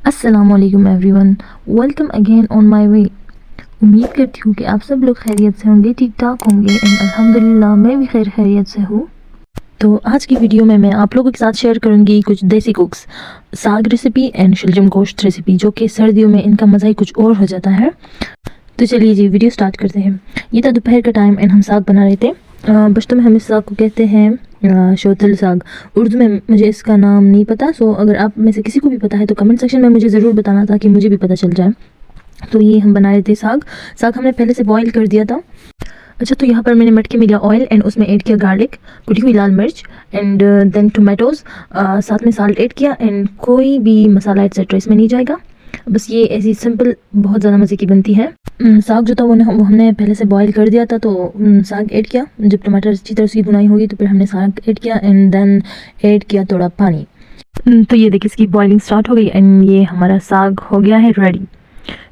अस्सलामुअलैकुम everyone, welcome again on my way. उम्मीद करती हूँ कि आप सब लोग खैरियत से होंगे, ठीक ठाक होंगे एंड अल्हम्दुलिल्लाह मैं भी खैरियत से हूँ। तो आज की वीडियो में मैं आप लोगों के साथ शेयर करूँगी कुछ देसी कुक्स, साग रेसिपी एंड शलजम गोश्त रेसिपी, जो कि सर्दियों में इनका मज़ा ही कुछ और हो जाता है। तो चलिए जी वीडियो स्टार्ट करते हैं। ये था दोपहर का टाइम एंड हम साग बना रहे थे। बश्तों में हम इस साग को कहते हैं शोतल साग। उर्दू में मुझे इसका नाम नहीं पता, सो अगर आप में से किसी को भी पता है तो कमेंट सेक्शन में मुझे ज़रूर बताना ताकि मुझे भी पता चल जाए। तो ये हम बना रहे थे साग हमने पहले से बॉईल कर दिया था। अच्छा, तो यहाँ पर मैंने मटके में लिया ऑयल एंड उसमें ऐड किया गार्लिक, कुटी हुई लाल मिर्च एंड देन टोमेटोज़, साथ में साल्ट ऐड किया एंड कोई भी मसाला एक्सेट्रा इसमें नहीं जाएगा। बस ये ऐसी सिंपल बहुत ज़्यादा मज़े की बनती है। साग जो था वो हमने पहले से बॉईल कर दिया था, तो साग ऐड किया। जब टमाटर अच्छी तरह से भुनाई होगी तो फिर हमने साग ऐड किया एंड देन ऐड किया थोड़ा पानी। तो ये देखिए इसकी बॉइलिंग स्टार्ट हो गई एंड ये हमारा साग हो गया है रेडी।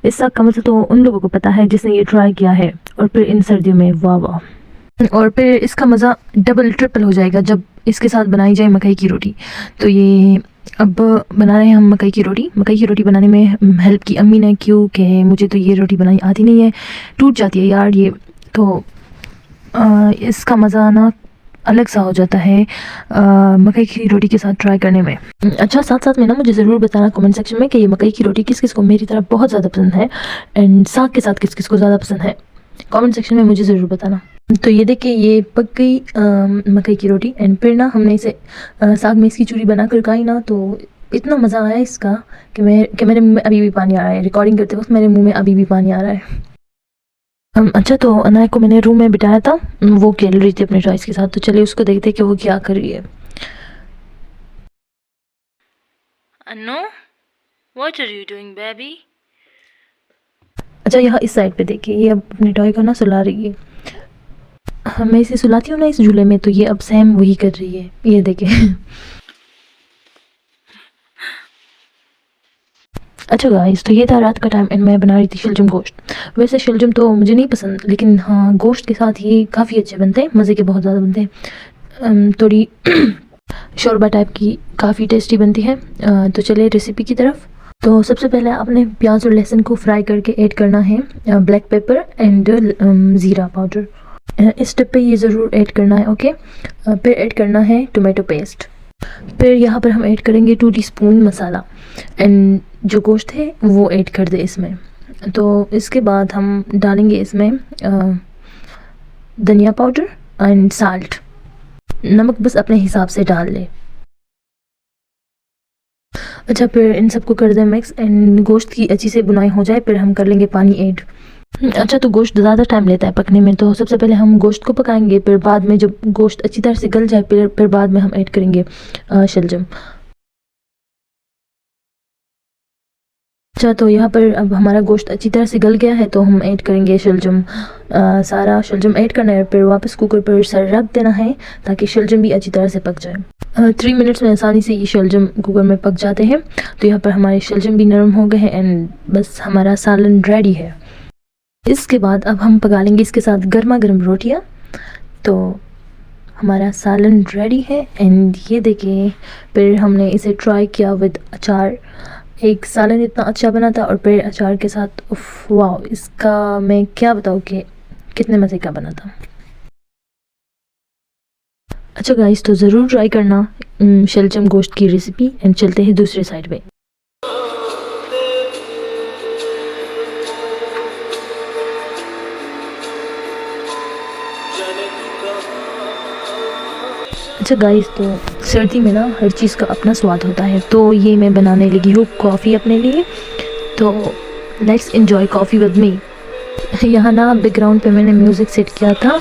इस साग का मज़ा तो उन लोगों को पता है जिसने ये ट्राई किया है, और फिर इन सर्दियों में वाह वाह। और फिर इसका मज़ा डबल ट्रिपल हो जाएगा जब इसके साथ बनाई जाए मकई की रोटी। तो ये अब बना रहे हैं हम मकई की रोटी। मकई की रोटी बनाने में हेल्प की अम्मी ने, क्योंकि मुझे तो ये रोटी बनाई आती नहीं है, टूट जाती है यार ये। तो इसका मज़ा ना अलग सा हो जाता है मकई की रोटी के साथ ट्राई करने में। अच्छा, साथ साथ में ना मुझे ज़रूर बताना कमेंट सेक्शन में कि ये मकई की रोटी किस किस को मेरी तरह बहुत ज़्यादा पसंद है एंड साग के साथ किस किस को ज़्यादा पसंद है। कमेंट सेक्शन में मुझे ज़रूर बताना। तो ये देखिए ये पक गई मकई की रोटी एंड फिर ना हमने इसे साग में इसकी चूरी बना कर खाई ना, तो इतना मज़ा आया इसका कि मेरे मुंह में अभी भी पानी आ रहा है। रिकॉर्डिंग करते वक्त मेरे मुंह में अभी भी पानी आ रहा है। अच्छा, तो अनाया को मैंने रूम में बिठाया था, वो खेल रही थी अपने टॉयज़ के साथ। तो चलिए उसको देखते हैं कि वो क्या कर रही है। Anu, what are you doing baby? अच्छा, यहाँ इस साइड पे देखिए, ये अब अपने टॉय को ना सुला रही है। मैं इसे सुलाती हूँ ना इस झूले में, तो ये अब सेम वही कर रही है, ये देखिए। अच्छा गाइस, तो ये था रात का टाइम एंड मैं बना रही थी शलजम गोश्त। वैसे शलजम तो मुझे नहीं पसंद, लेकिन हाँ गोश्त के साथ ये काफ़ी अच्छे बनते हैं, मज़े के बहुत ज़्यादा बनते हैं। थोड़ी शोरबा टाइप की काफ़ी टेस्टी बनती है। तो चलिए रेसिपी की तरफ। तो सबसे पहले आपने प्याज और लहसुन को फ्राई करके ऐड करना है ब्लैक पेपर एंड ज़ीरा पाउडर। इस स्टेप पे ये ज़रूर ऐड करना है, ओके। फिर ऐड करना है टोमेटो पेस्ट। फिर यहाँ पर हम ऐड करेंगे 2 टीस्पून मसाला एंड जो गोश्त है वो ऐड कर दे इसमें। तो इसके बाद हम डालेंगे इसमें धनिया पाउडर एंड साल्ट। नमक बस अपने हिसाब से डाल ले। अच्छा, फिर इन सबको कर दें मिक्स एंड गोश्त की अच्छी से बुनाई हो जाए फिर हम कर लेंगे पानी ऐड। अच्छा, तो गोश्त ज़्यादा टाइम लेता है पकने में, तो सबसे पहले हम गोश्त को पकाएंगे, फिर बाद में जब गोश्त अच्छी तरह से गल जाए फिर बाद में हम ऐड करेंगे शलजम। अच्छा, तो यहाँ पर अब हमारा गोश्त अच्छी तरह से गल गया है, तो हम ऐड करेंगे शलजम। सारा शलजम ऐड करना है, फिर वापस कुकर पर सर रख देना है ताकि शलजम भी अच्छी तरह से पक जाए। 3 मिनट्स में आसानी से ये शलजम कुकर में पक जाते हैं। तो यहाँ पर हमारे शलजम भी नरम हो गए हैं एंड बस हमारा सालन रेडी है। इसके बाद अब हम पका लेंगे इसके साथ गर्मा गर्म रोटियाँ। तो हमारा सालन रेडी है एंड ये देखिए, फिर हमने इसे ट्राई किया विद अचार। एक सालन इतना अच्छा बना था और फिर अचार के साथ, उफ वाह, इसका मैं क्या बताऊँ कि कितने मज़े का बना था। अच्छा गाइस, तो ज़रूर ट्राई करना शलजम गोश्त की रेसिपी एंड चलते हैं दूसरे साइड पे। अच्छा गाइस, तो सर्दी में ना हर चीज़ का अपना स्वाद होता है, तो ये मैं बनाने लगी हूँ कॉफ़ी अपने लिए। तो let's enjoy coffee with me. यहाँ ना बैकग्राउंड पे मैंने म्यूज़िक सेट किया था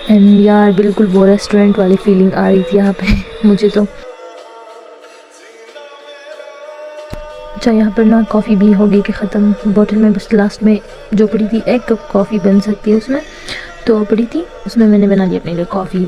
एंड यार बिल्कुल वो रेस्टोरेंट वाली फीलिंग आ रही थी यहाँ पे मुझे तो। अच्छा, यहाँ पर ना कॉफ़ी भी हो गई कि ख़त्म बॉटल में, बस लास्ट में जो पड़ी थी 1 कप कॉफ़ी बन सकती है उसमें, तो पड़ी थी उसमें मैंने बना ली अपने लिए कॉफ़ी।